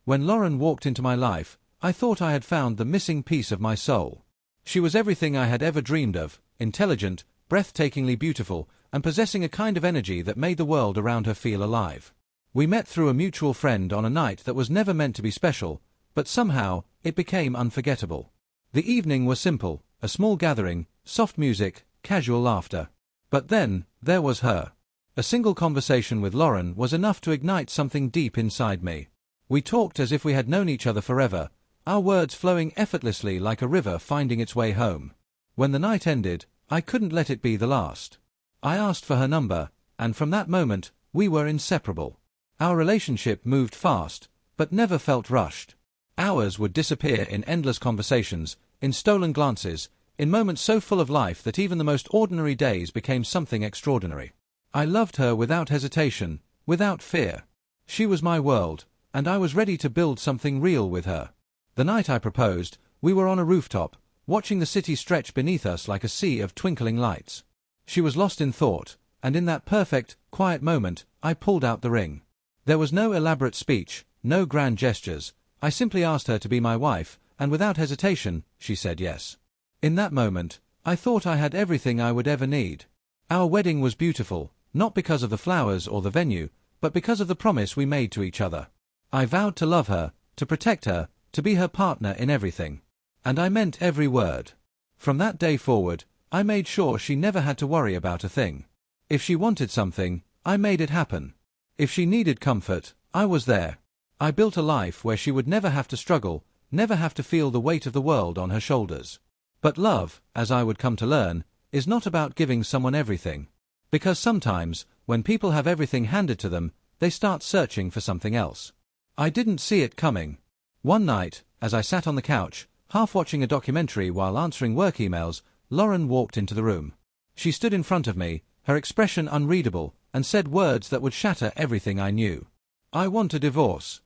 When Lauren walked into my life, I thought I had found the missing piece of my soul. She was everything I had ever dreamed of, intelligent, breathtakingly beautiful, and possessing a kind of energy that made the world around her feel alive. We met through a mutual friend on a night that was never meant to be special, but somehow, it became unforgettable. The evening was simple, a small gathering, soft music, casual laughter. But then, there was her. A single conversation with Lauren was enough to ignite something deep inside me. We talked as if we had known each other forever, our words flowing effortlessly like a river finding its way home. When the night ended, I couldn't let it be the last. I asked for her number, and from that moment, we were inseparable. Our relationship moved fast, but never felt rushed. Hours would disappear in endless conversations, in stolen glances, in moments so full of life that even the most ordinary days became something extraordinary. I loved her without hesitation, without fear. She was my world, and I was ready to build something real with her. The night I proposed, we were on a rooftop, watching the city stretch beneath us like a sea of twinkling lights. She was lost in thought, and in that perfect, quiet moment, I pulled out the ring. There was no elaborate speech, no grand gestures. I simply asked her to be my wife, and without hesitation, she said yes. In that moment, I thought I had everything I would ever need. Our wedding was beautiful, not because of the flowers or the venue, but because of the promise we made to each other. I vowed to love her, to protect her, to be her partner in everything. And I meant every word. From that day forward, I made sure she never had to worry about a thing. If she wanted something, I made it happen. If she needed comfort, I was there. I built a life where she would never have to struggle, never have to feel the weight of the world on her shoulders. But love, as I would come to learn, is not about giving someone everything. Because sometimes, when people have everything handed to them, they start searching for something else. I didn't see it coming. One night, as I sat on the couch, half watching a documentary while answering work emails, Lauren walked into the room. She stood in front of me, her expression unreadable, and said words that would shatter everything I knew. "I want a divorce."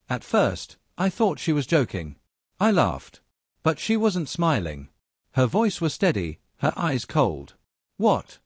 At first, I thought she was joking. I laughed. But she wasn't smiling. Her voice was steady, her eyes cold. "What?"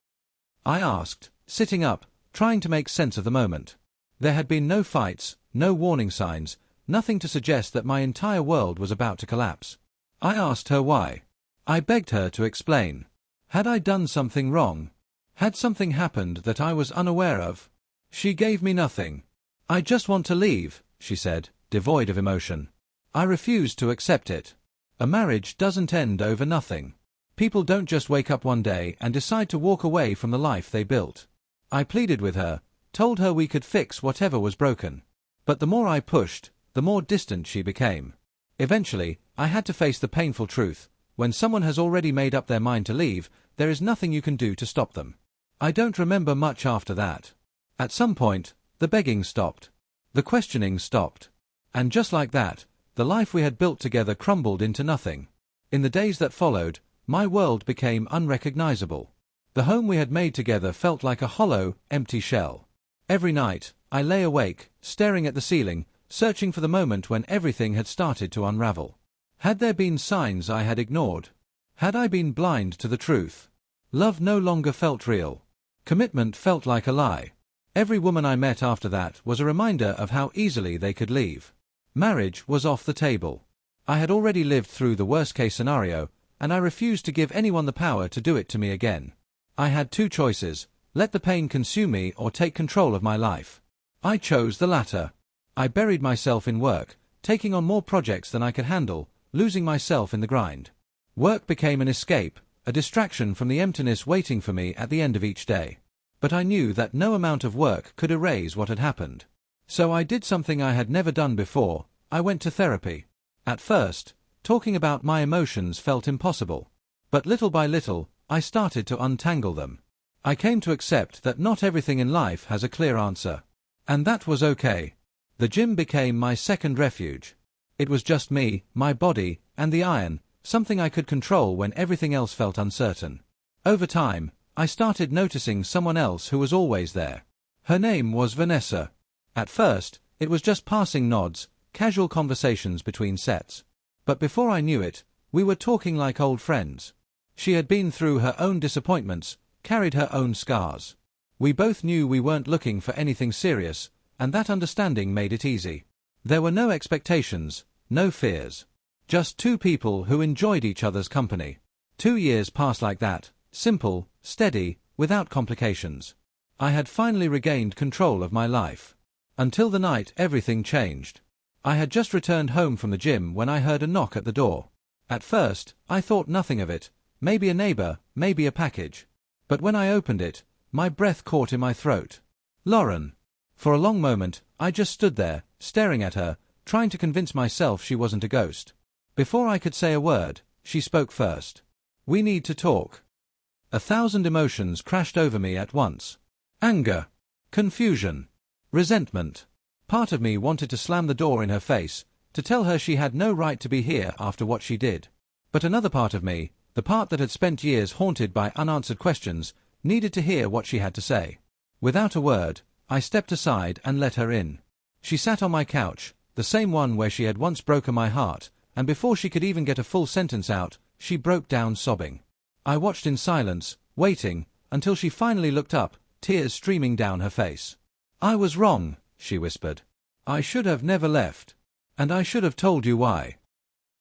I asked, sitting up, trying to make sense of the moment. There had been no fights, no warning signs, nothing to suggest that my entire world was about to collapse. I asked her why. I begged her to explain. Had I done something wrong? Had something happened that I was unaware of? She gave me nothing. "I just want to leave," she said, devoid of emotion. I refused to accept it. A marriage doesn't end over nothing. People don't just wake up one day and decide to walk away from the life they built. I pleaded with her, told her we could fix whatever was broken. But the more I pushed, the more distant she became. Eventually, I had to face the painful truth. When someone has already made up their mind to leave, there is nothing you can do to stop them. I don't remember much after that. At some point, the begging stopped. The questioning stopped. And just like that, the life we had built together crumbled into nothing. In the days that followed, my world became unrecognizable. The home we had made together felt like a hollow, empty shell. Every night, I lay awake, staring at the ceiling, searching for the moment when everything had started to unravel. Had there been signs I had ignored? Had I been blind to the truth? Love no longer felt real. Commitment felt like a lie. Every woman I met after that was a reminder of how easily they could leave. Marriage was off the table. I had already lived through the worst-case scenario, and I refused to give anyone the power to do it to me again. I had two choices: let the pain consume me or take control of my life. I chose the latter. I buried myself in work, taking on more projects than I could handle, losing myself in the grind. Work became an escape, a distraction from the emptiness waiting for me at the end of each day. But I knew that no amount of work could erase what had happened. So I did something I had never done before. I went to therapy. At first, talking about my emotions felt impossible. But little by little, I started to untangle them. I came to accept that not everything in life has a clear answer. And that was okay. The gym became my second refuge. It was just me, my body, and the iron, something I could control when everything else felt uncertain. Over time, I started noticing someone else who was always there. Her name was Vanessa. At first, it was just passing nods, casual conversations between sets. But before I knew it, we were talking like old friends. She had been through her own disappointments, carried her own scars. We both knew we weren't looking for anything serious, and that understanding made it easy. There were no expectations, no fears. Just two people who enjoyed each other's company. 2 years passed like that, simple, steady, without complications. I had finally regained control of my life. Until the night everything changed. I had just returned home from the gym when I heard a knock at the door. At first, I thought nothing of it, maybe a neighbor, maybe a package. But when I opened it, my breath caught in my throat. Lauren. For a long moment, I just stood there, staring at her, trying to convince myself she wasn't a ghost. Before I could say a word, she spoke first. We need to talk. 1,000 emotions crashed over me at once. Anger. Confusion. Resentment. Part of me wanted to slam the door in her face, to tell her she had no right to be here after what she did. But another part of me, the part that had spent years haunted by unanswered questions, needed to hear what she had to say. Without a word, I stepped aside and let her in. She sat on my couch, the same one where she had once broken my heart, and before she could even get a full sentence out, she broke down sobbing. I watched in silence, waiting, until she finally looked up, tears streaming down her face. I was wrong, she whispered. I should have never left. And I should have told you why.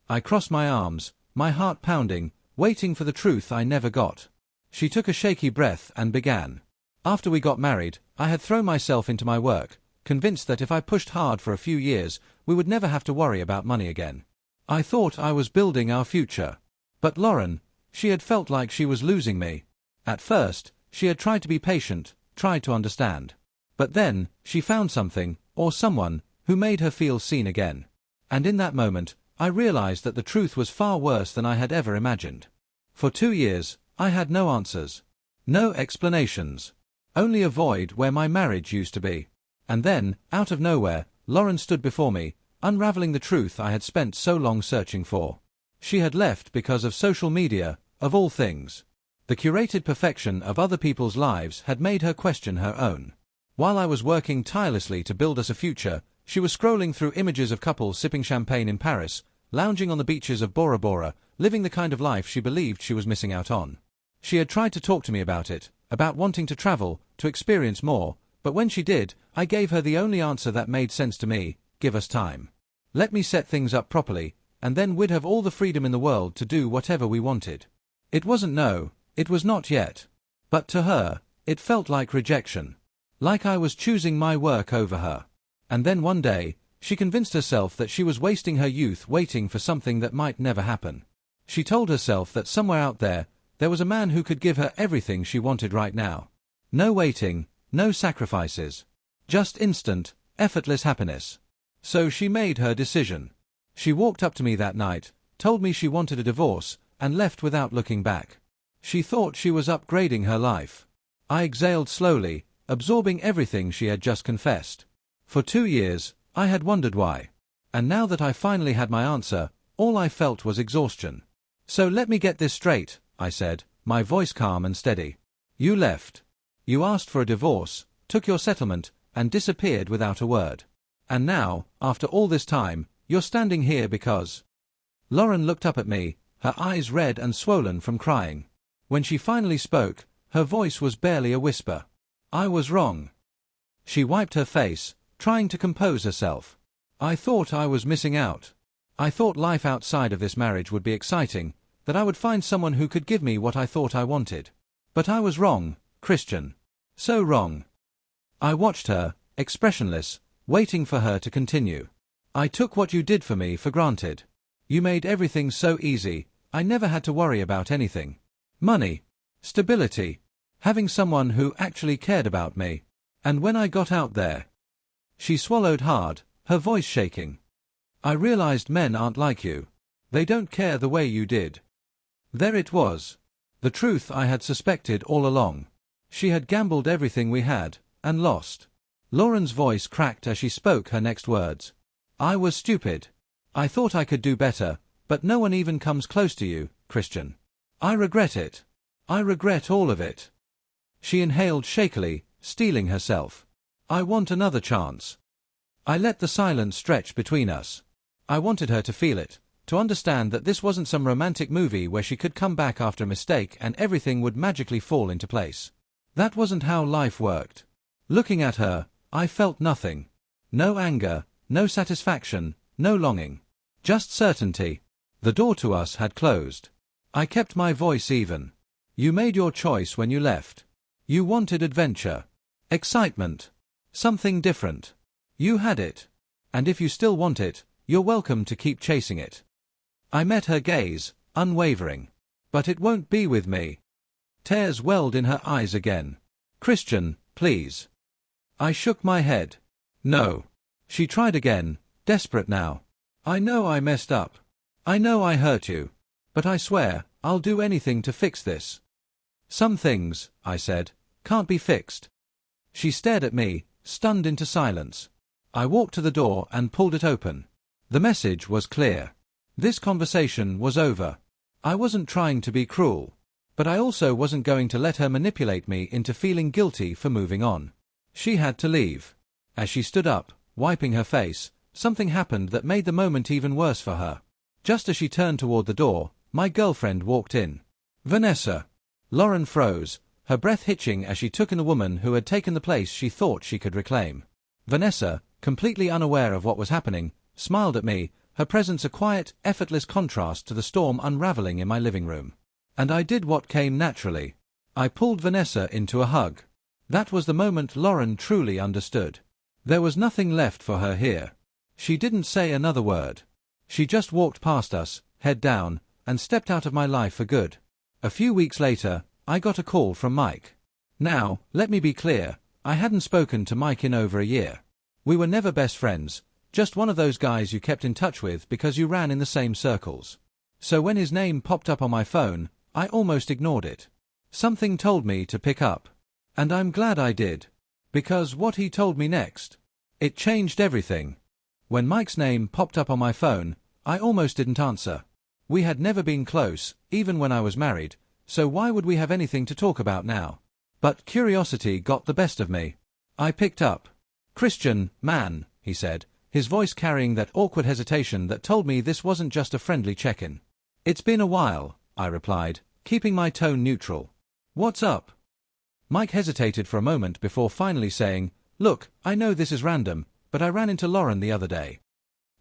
I crossed my arms, my heart pounding, waiting for the truth I never got. She took a shaky breath and began. After we got married, I had thrown myself into my work, convinced that if I pushed hard for a few years, we would never have to worry about money again. I thought I was building our future. But Lauren, she had felt like she was losing me. At first, she had tried to be patient, tried to understand. But then, she found something, or someone, who made her feel seen again. And in that moment, I realized that the truth was far worse than I had ever imagined. For 2 years, I had no answers. No explanations. Only a void where my marriage used to be. And then, out of nowhere, Lauren stood before me, unraveling the truth I had spent so long searching for. She had left because of social media, of all things. The curated perfection of other people's lives had made her question her own. While I was working tirelessly to build us a future, she was scrolling through images of couples sipping champagne in Paris, lounging on the beaches of Bora Bora, living the kind of life she believed she was missing out on. She had tried to talk to me about it, about wanting to travel, to experience more, but when she did, I gave her the only answer that made sense to me: give us time. Let me set things up properly, and then we'd have all the freedom in the world to do whatever we wanted. It wasn't no, it was not yet. But to her, it felt like rejection. Like I was choosing my work over her. And then one day, she convinced herself that she was wasting her youth waiting for something that might never happen. She told herself that somewhere out there was a man who could give her everything she wanted right now. No waiting, no sacrifices. Just instant, effortless happiness. So she made her decision. She walked up to me that night, told me she wanted a divorce, and left without looking back. She thought she was upgrading her life. I exhaled slowly, absorbing everything she had just confessed. For 2 years, I had wondered why. And now that I finally had my answer, all I felt was exhaustion. So let me get this straight, I said, my voice calm and steady. You left. You asked for a divorce, took your settlement, and disappeared without a word. And now, after all this time, you're standing here because... Lauren looked up at me, her eyes red and swollen from crying. When she finally spoke, her voice was barely a whisper. I was wrong. She wiped her face, trying to compose herself. I thought I was missing out. I thought life outside of this marriage would be exciting, that I would find someone who could give me what I thought I wanted. But I was wrong, Christian. So wrong. I watched her, expressionless, waiting for her to continue. I took what you did for me for granted. You made everything so easy, I never had to worry about anything. Money. Stability. Having someone who actually cared about me. And when I got out there... She swallowed hard, her voice shaking. I realized men aren't like you. They don't care the way you did. There it was. The truth I had suspected all along. She had gambled everything we had, and lost. Lauren's voice cracked as she spoke her next words. I was stupid. I thought I could do better, but no one even comes close to you, Christian. I regret it. I regret all of it. She inhaled shakily, steeling herself. I want another chance. I let the silence stretch between us. I wanted her to feel it, to understand that this wasn't some romantic movie where she could come back after a mistake and everything would magically fall into place. That wasn't how life worked. Looking at her, I felt nothing. No anger, no satisfaction, no longing. Just certainty. The door to us had closed. I kept my voice even. You made your choice when you left. You wanted adventure. Excitement. Something different. You had it. And if you still want it, you're welcome to keep chasing it. I met her gaze, unwavering. But it won't be with me. Tears welled in her eyes again. Christian, please. I shook my head. No. She tried again, desperate now. I know I messed up. I know I hurt you. But I swear, I'll do anything to fix this. Some things, I said, can't be fixed. She stared at me, stunned into silence. I walked to the door and pulled it open. The message was clear. This conversation was over. I wasn't trying to be cruel. But I also wasn't going to let her manipulate me into feeling guilty for moving on. She had to leave. As she stood up, wiping her face, something happened that made the moment even worse for her. Just as she turned toward the door, my girlfriend walked in. Vanessa. Lauren froze, her breath hitching as she took in the woman who had taken the place she thought she could reclaim. Vanessa, completely unaware of what was happening, smiled at me, her presence a quiet, effortless contrast to the storm unraveling in my living room. And I did what came naturally. I pulled Vanessa into a hug. That was the moment Lauren truly understood. There was nothing left for her here. She didn't say another word. She just walked past us, head down, and stepped out of my life for good. A few weeks later, I got a call from Mike. Now, let me be clear, I hadn't spoken to Mike in over a year. We were never best friends, just one of those guys you kept in touch with because you ran in the same circles. So when his name popped up on my phone, I almost ignored it. Something told me to pick up. And I'm glad I did. Because what he told me next, it changed everything. When Mike's name popped up on my phone, I almost didn't answer. We had never been close, even when I was married, so why would we have anything to talk about now? But curiosity got the best of me. I picked up. Christian, man, he said, his voice carrying that awkward hesitation that told me this wasn't just a friendly check-in. It's been a while, I replied, keeping my tone neutral. What's up? Mike hesitated for a moment before finally saying, Look, I know this is random, but I ran into Lauren the other day.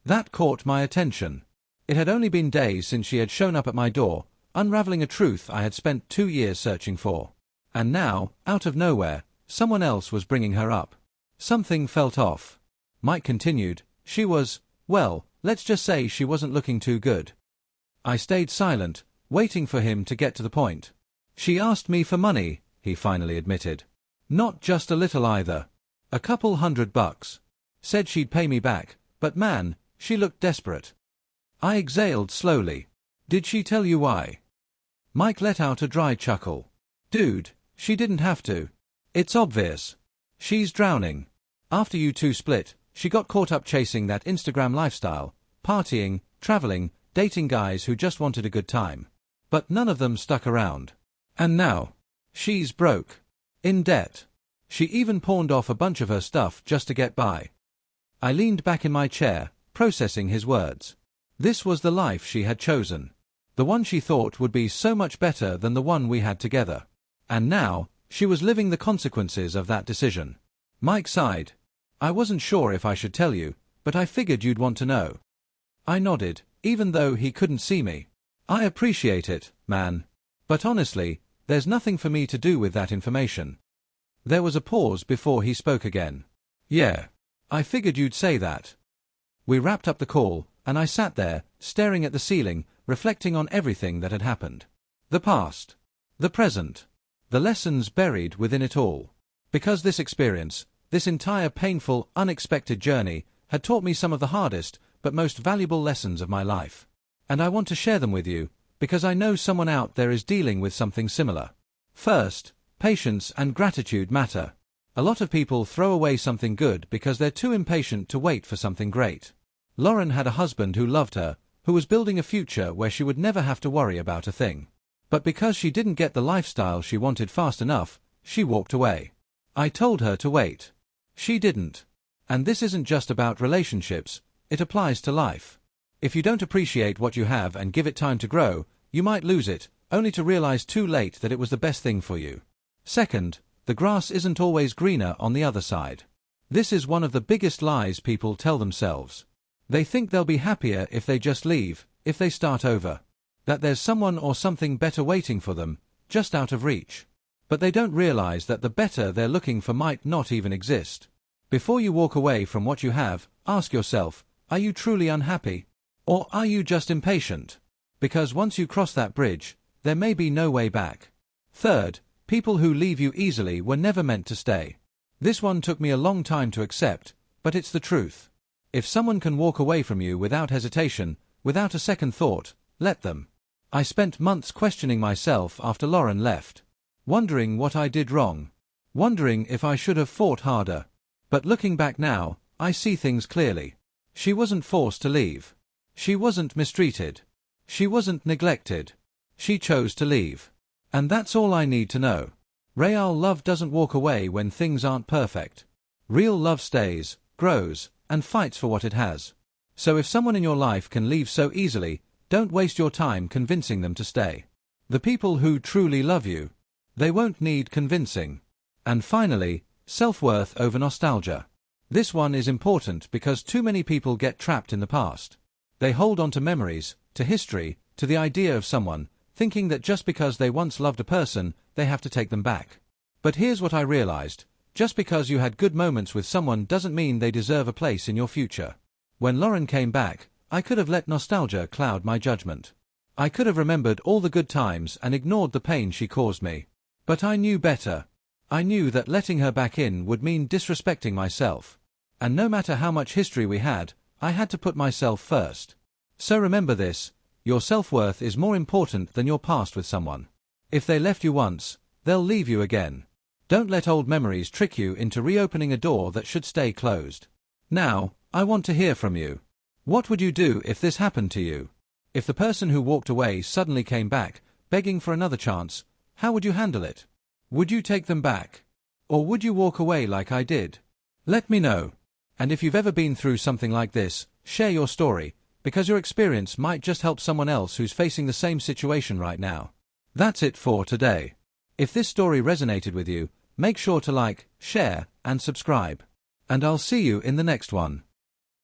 That caught my attention. It had only been days since she had shown up at my door, unraveling a truth I had spent 2 years searching for. And now, out of nowhere, someone else was bringing her up. Something felt off. Mike continued, she was, well, let's just say she wasn't looking too good. I stayed silent, waiting for him to get to the point. She asked me for money, he finally admitted. Not just a little either. A couple $100. Said she'd pay me back, but man, she looked desperate. I exhaled slowly. Did she tell you why? Mike let out a dry chuckle. Dude, she didn't have to. It's obvious. She's drowning. After you two split, she got caught up chasing that Instagram lifestyle, partying, traveling, dating guys who just wanted a good time. But none of them stuck around. And now, she's broke. In debt. She even pawned off a bunch of her stuff just to get by. I leaned back in my chair, processing his words. This was the life she had chosen. The one she thought would be so much better than the one we had together. And now, she was living the consequences of that decision. Mike sighed. I wasn't sure if I should tell you, but I figured you'd want to know. I nodded, even though he couldn't see me. I appreciate it, man. But honestly, there's nothing for me to do with that information. There was a pause before he spoke again. Yeah. I figured you'd say that. We wrapped up the call, and I sat there, staring at the ceiling, reflecting on everything that had happened. The past. The present. The lessons buried within it all. Because this experience, this entire painful, unexpected journey, had taught me some of the hardest, but most valuable lessons of my life. And I want to share them with you, because I know someone out there is dealing with something similar. First, patience and gratitude matter. A lot of people throw away something good because they're too impatient to wait for something great. Lauren had a husband who loved her, who was building a future where she would never have to worry about a thing. But because she didn't get the lifestyle she wanted fast enough, she walked away. I told her to wait. She didn't. And this isn't just about relationships, it applies to life. If you don't appreciate what you have and give it time to grow, you might lose it, only to realize too late that it was the best thing for you. Second, the grass isn't always greener on the other side. This is one of the biggest lies people tell themselves. They think they'll be happier if they just leave, if they start over. That there's someone or something better waiting for them, just out of reach. But they don't realize that the better they're looking for might not even exist. Before you walk away from what you have, ask yourself, are you truly unhappy? Or are you just impatient? Because once you cross that bridge, there may be no way back. Third, people who leave you easily were never meant to stay. This one took me a long time to accept, but it's the truth. If someone can walk away from you without hesitation, without a second thought, let them. I spent months questioning myself after Lauren left. Wondering what I did wrong. Wondering if I should have fought harder. But looking back now, I see things clearly. She wasn't forced to leave. She wasn't mistreated. She wasn't neglected. She chose to leave. And that's all I need to know. Real love doesn't walk away when things aren't perfect. Real love stays, grows, and fights for what it has. So if someone in your life can leave so easily, don't waste your time convincing them to stay. The people who truly love you, they won't need convincing. And finally, self-worth over nostalgia. This one is important because too many people get trapped in the past. They hold on to memories, to history, to the idea of someone, thinking that just because they once loved a person, they have to take them back. But here's what I realized. Just because you had good moments with someone doesn't mean they deserve a place in your future. When Lauren came back, I could have let nostalgia cloud my judgment. I could have remembered all the good times and ignored the pain she caused me. But I knew better. I knew that letting her back in would mean disrespecting myself. And no matter how much history we had to put myself first. So remember this, your self-worth is more important than your past with someone. If they left you once, they'll leave you again. Don't let old memories trick you into reopening a door that should stay closed. Now, I want to hear from you. What would you do if this happened to you? If the person who walked away suddenly came back, begging for another chance, how would you handle it? Would you take them back? Or would you walk away like I did? Let me know. And if you've ever been through something like this, share your story, because your experience might just help someone else who's facing the same situation right now. That's it for today. If this story resonated with you, make sure to like, share, and subscribe. And I'll see you in the next one.